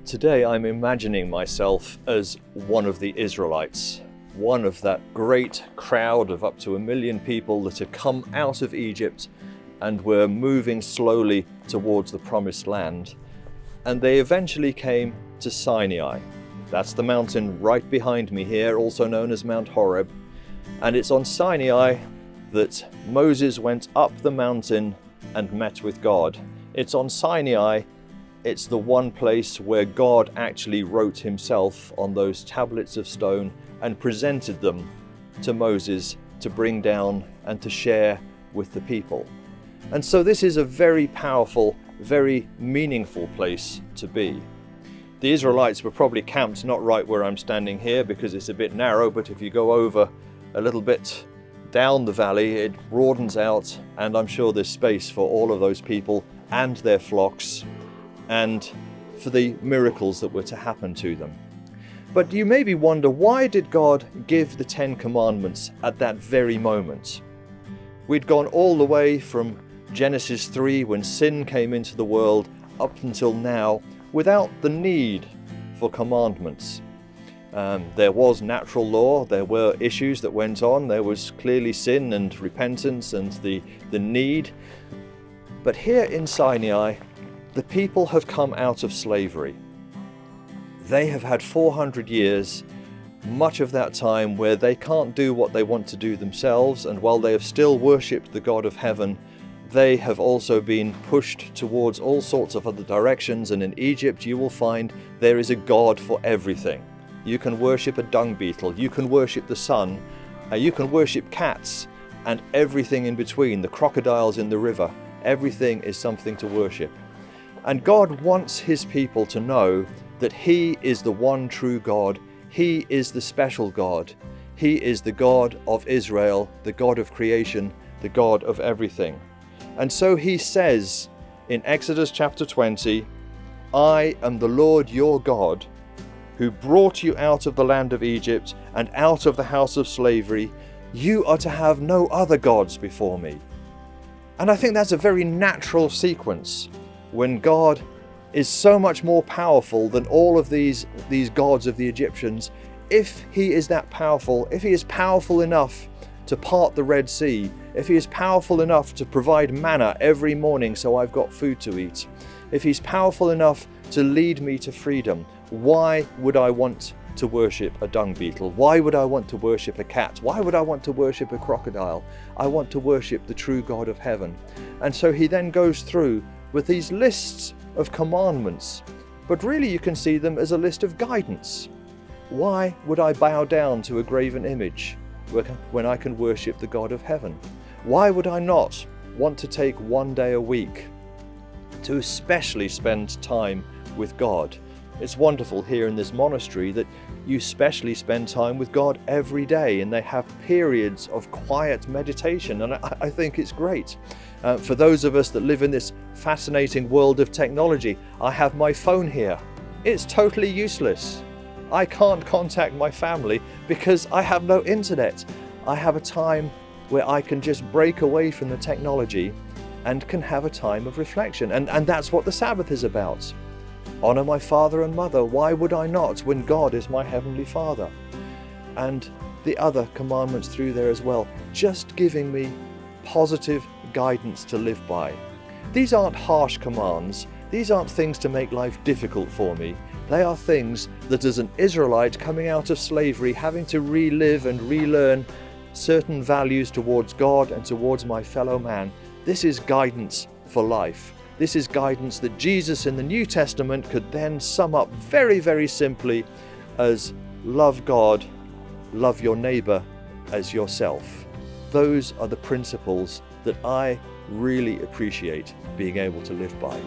Today I'm imagining myself as one of the Israelites, one of that great crowd of up to 1 million people that had come out of Egypt and were moving slowly towards the promised land. And they eventually came to Sinai. That's the mountain right behind me here, also known as Mount Horeb. And it's on Sinai that Moses went up the mountain and met with God. It's on Sinai. It's the one place where God actually wrote himself on those tablets of stone and presented them to Moses to bring down and to share with the people. And so this is a very powerful, very meaningful place to be. The Israelites were probably camped not right where I'm standing here because it's a bit narrow, but if you go over a little bit down the valley, it broadens out, and I'm sure there's space for all of those people and their flocks and for the miracles that were to happen to them. But you maybe wonder, why did God give the 10 Commandments at that very moment? We'd gone all the way from Genesis 3, when sin came into the world, up until now, without the need for commandments. There was natural law, there were issues that went on, there was clearly sin and repentance and the need. But here in Sinai, the people have come out of slavery. They have had 400 years, much of that time where they can't do what they want to do themselves, and while they have still worshipped the God of heaven, they have also been pushed towards all sorts of other directions. And in Egypt you will find there is a God for everything. You can worship a dung beetle, you can worship the sun, you can worship cats, and everything in between, the crocodiles in the river, everything is something to worship. And God wants his people to know that he is the one true God. He is the special God. He is the God of Israel, the God of creation, the God of everything. And so he says in Exodus chapter 20, "I am the Lord your God, who brought you out of the land of Egypt and out of the house of slavery. You are to have no other gods before me." And I think that's a very natural sequence. When God is so much more powerful than all of these gods of the Egyptians, if he is that powerful, if he is powerful enough to part the Red Sea, if he is powerful enough to provide manna every morning so I've got food to eat, if he's powerful enough to lead me to freedom, why would I want to worship a dung beetle? Why would I want to worship a cat? Why would I want to worship a crocodile? I want to worship the true God of heaven. And so he then goes through with these lists of commandments, but really you can see them as a list of guidance. Why would I bow down to a graven image when I can worship the God of heaven? Why would I not want to take one day a week to especially spend time with God? It's wonderful here in this monastery that you specially spend time with God every day, and they have periods of quiet meditation, and I think it's great. For those of us that live in this fascinating world of technology, I have my phone here. It's totally useless. I can't contact my family because I have no internet. I have a time where I can just break away from the technology and can have a time of reflection. And that's what the Sabbath is about. Honor my father and mother. Why would I not, when God is my heavenly Father? And the other commandments through there as well, just giving me positive guidance to live by. These aren't harsh commands. These aren't things to make life difficult for me. They are things that, as an Israelite coming out of slavery, having to relive and relearn certain values towards God and towards my fellow man, this is guidance for life. This is guidance that Jesus in the New Testament could then sum up very, very simply as love God, love your neighbor as yourself. Those are the principles that I really appreciate being able to live by.